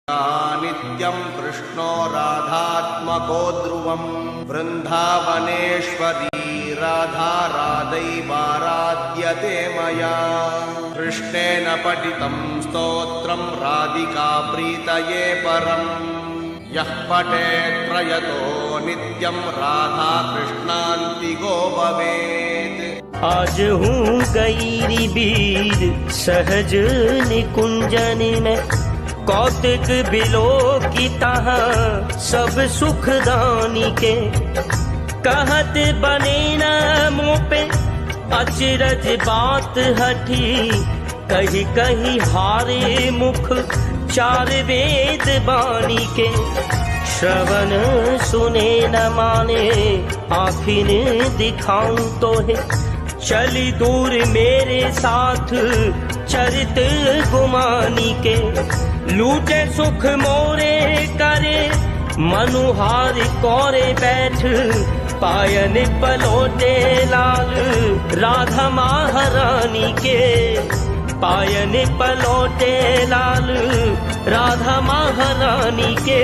नित्यं कृष्णो राधात्मको ध्रुवं वृन्दावनेश्वरी राधा राधैवाराध्यते मया कृष्णेन पठितं स्तोत्रं राधिका प्रीतये परम् यः पठेत् प्रयतो नित्यं राधा कृष्णान्तिको भवेत्। आज हूँ गई बीर सहज निकुंजन में कौतिक बिलो की तहाँ सब सुखदानी के कहत बने न मुँह पे अचरज बात हठी कहीं कहीं हारे मुख चार वेद बानी के श्रवण सुने न माने आखिर दिखाऊं तो है चली दूर मेरे साथ चरित गुमानी के लूटे सुख मोरे करे मनुहार कोरे बैठ पायन पलोटे लाल राधा महारानी के पायन पलोटे लाल राधा महारानी के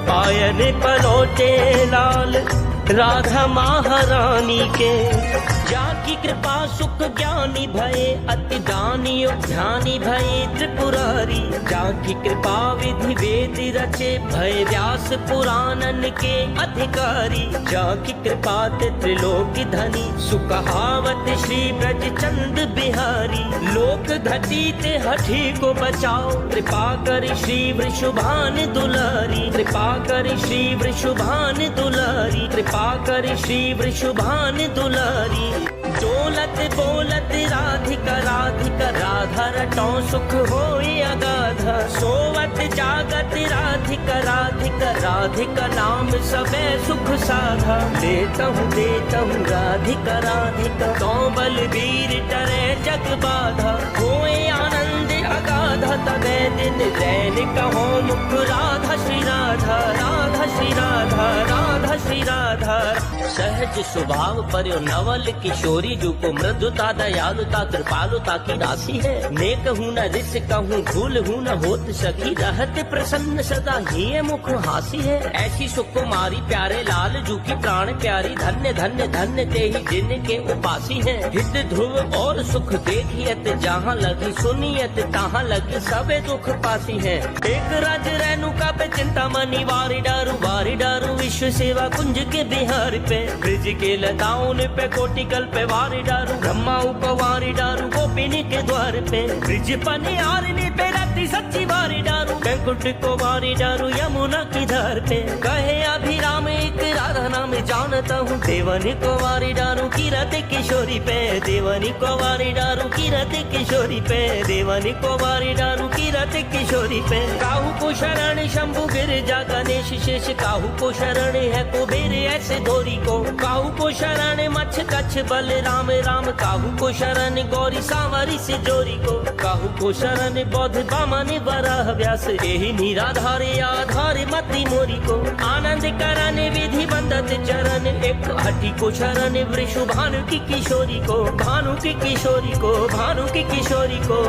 पायन पलोटे लाल राधा महारानी के जाकी कृपा सुख ज्ञानी भये अति दानी ध्यानी भये त्रिपुरारी जाकी कृपा विधि वेद रचे भय व्यास पुराणन के अधिकारी जाकी कृपा त्रिलोक धनी सुकहावत श्री ब्रज चंद बिहारी लोक घटी ते हठी को बचाओ कृपा कर श्री वृषभान दुलारी कृपा कर श्री वृषभान दुलारी कृपा कर श्री वृषभान दुलारी डोलत बोलत राधिका राधिका राधा रटो सुख होए अगाधा सोवत जागत राधिका राधिका राधिका नाम सबे सुख साधा देता हूँ राधिका राधिका तो बलबीर टरे जग बाधा होए आनंद अगाधा तबे दिन रैन कहो मुख राधा श्री राधा राधा श्री राधा राधा श्री राधा सहज स्वभाव पर नवल किशोरी जो को मृदुता दयालुता कृपालुता की राशि है नेक हूँ न रिस कहूँ भूल हूँ न होत सकी रहत प्रसन्न सदा ही मुख हासी है ऐसी सुकुमारी प्यारे लाल जू की प्राण प्यारी धन्य धन्य धन्य ते ही जिन के उपासी है हित ध्रुव और सुख देखियत जहाँ लगी सुनियत तहाँ लगी सबे दुख पासी है एक राज रेणुका पे चिंता मनी वारी डारू विश्व सेवा कुंज के बिहार पे ब्रिज के लताओं पे कोटिकल पे वारी डारू ब्रह्मा उपवारी डारू गोपिनी के द्वार पे ब्रिज पने आरनी पे रत्ती सच्ची वारी डारू बैंकुट को वारी डारू यमुना की धार पे कहे अभिराम एक राधा नाम जानता हूँ देवनी को वारी डारू कीरत किशोरी पे देवनी को वारी डारू कीरत किशोरी पे देवनी को वारी डारू कीरत किशोरी पे काहू को शरण शंभु गिरजा गणेश शेष काहू को शरण है कुबेर ऐसे धोरी को काहू को शरण मच्छ कच्छ बल राम राम काहू को शरण गौरी सांवरी से जोरी को काहू को शरण बौद्ध बामन वराह व्यास यही निराधारे आधार मति मोरी को आनंद करन विधि बंदत चरण एक हठी को शरण वृषु भानु की किशोरी को भानु की किशोरी को भानु की किशोरी को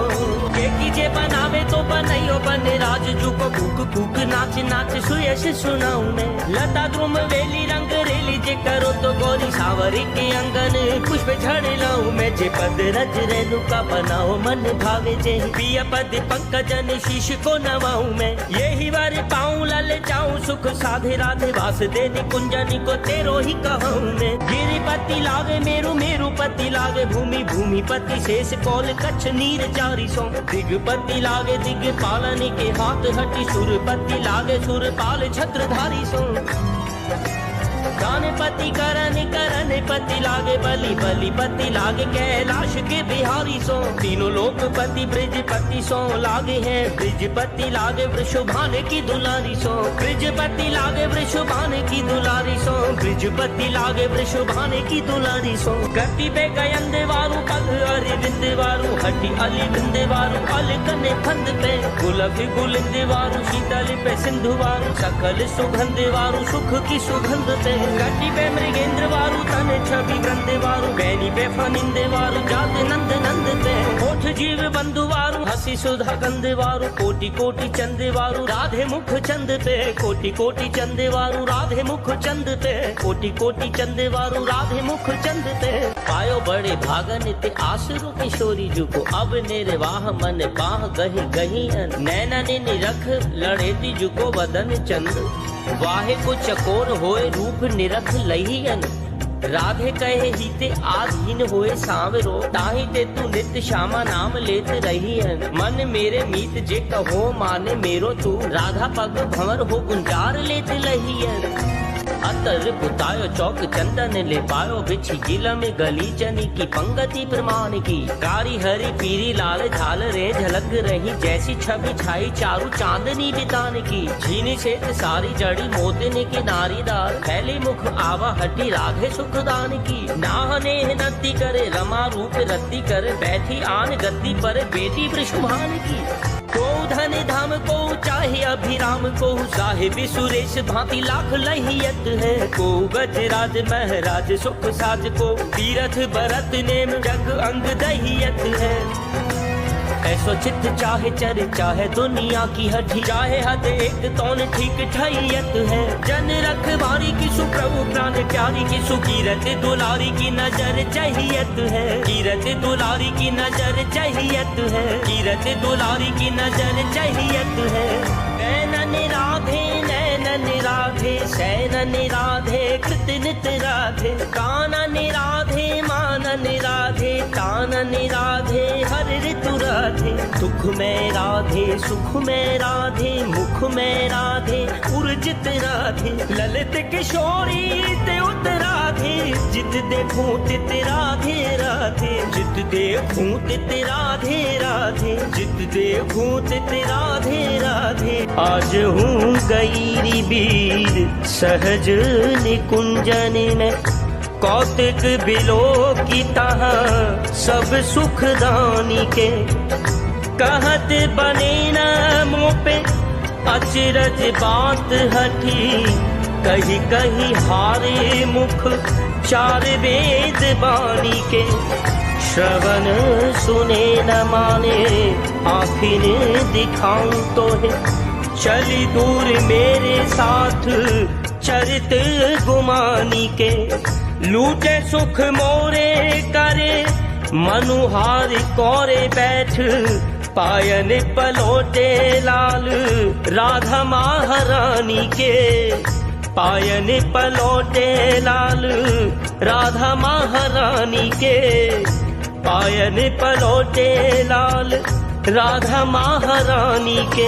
ये कीजे बनावे तो बनैयो बन राज जू को भूख भूख नाच नाच सुयश सुनाऊं मैं लता द्रुम वेली रंग रेली जे करो तो गौरी सावरी के अंगन पुष्प झड़ लाऊं मैं जे पद रज रेणुका बनाओ मन भावे जे पिया पद पंकजन शीश को नवाऊं मैं यही बार पाऊं लल जाऊं सुख साधे राधे वास दे निकुंजनी को तेरो ही कहूं मैं गिरिपति लागे मेरु मेरु पति लागे भूमि भूमि पति शेष कौल कच्छ नीर चारी सो दिगपति लागे दिग पालनी के हाथ हटी सुरपति लागे सुरपाल छत्रधारी सो पति करन पति लागे बलि बलि पति लागे कैलाश के बिहारी सो तीनों लोक पति ब्रिजपति सो लागे हैं ब्रिजपति लागे वृषभान की दुलारी सो ब्रिजपति लागे वृषभान की दुलारी सो ब्रिजपति लागे वृषभान की दुलारी सो गति पे गयंदे वारू पग अरिविंद वारू हटी अलिविंद वारू अलकने फंद पे गुलाब गुलिंद वारू शीतल पे सिंधु वारू सकल सुगंध वारू सुख की सुगंध पे गड्डी पे मृगेंद्र वारू तन छवि वृंद वारू बैनी पे फनिंद वारू जात नंद नंद पे होठ जीव बंधु वारू हसी सुधा गंध वारू कोटि कोटि चंद वारू राधे मुख चंद पे कोटि कोटि चंद वारू राधे मुख चंद पे कोटि कोटि चंद वारू राधे मुख चंद पे पायो बड़े भागन ते आसुरु किशोरी जुको अब निर्वाह मन बाह गही गही नैना ने निरख लड़ेती जुको वदन चंद वाहे को चकोर होए रूप निरख लहीयन राधे कहे हीते आधीन होए सांवरो ताही ते तू नित श्यामा नाम लेत रहीयन मन मेरे मीत जे कहो माने मेरो तू राधा पग भंवर हो गुंजार लेत लहीयन अतर पुतायो चौक चंदन ले पायो बिछी जिला में गली चनी की पंगति प्रमाण की कारी हरी पीरी लाल झाल रे झलक रही जैसी छवि छाई चारू चांदनी बितान की झीनी से सारी जड़ी मोतने की नारीदार फैली मुख आवा हटी राधे सुखदान की नाहने नती करे रमा रूप रत्ती कर बैठी आन गद्दी पर बेटी वृषभान की को धन धाम को चाहे अभिराम को साहिब सुरेश भांति लाख लहियत है को गजराज महराज सुख साज को तीरथ भरत नेम जग अंग दहियत है ऐसो चित्त चाहे चर चाहे दुनिया की हठी चाहे हद एक तौन ठीक ठहियत है जन रखवारी की सुप्रभु प्राण प्यारी की सुकीरत दुलारी की नजर चाहियत है कीरत दुलारी की नजर चाहियत है कीरत दुलारी की नजर चाहियत है नैनन राधे सैनन राधे कृतनित राधे कानन राधे मानन राधे तानन राधे हर ऋतु राधे दुख में राधे सुख में राधे मुख में राधे उर्जित राधे ललित किशोरी ते उत राधे जित देखूं तित राधे राधे जित देखूं तित राधे राधे जित देखूं तित राधे राधे आज हूँ गईरी बीर सहज निकुंजन में कौतिक बिलो की तहाँ सब सुखदानी के कहत बने न मुँह पे अचरज बात हठी कहीं कहीं हारे मुख चार वेद बानी के श्रवण सुने न माने आखिर दिखाऊं तो है चली दूर मेरे साथ चरित गुमानी के लूटे सुख मोरे करे मनुहार कोरे बैठ पायन पलोटे लाल राधा महारानी के पायन पलोटे लाल राधा महारानी के पायन पलोटे लाल राधा महारानी के।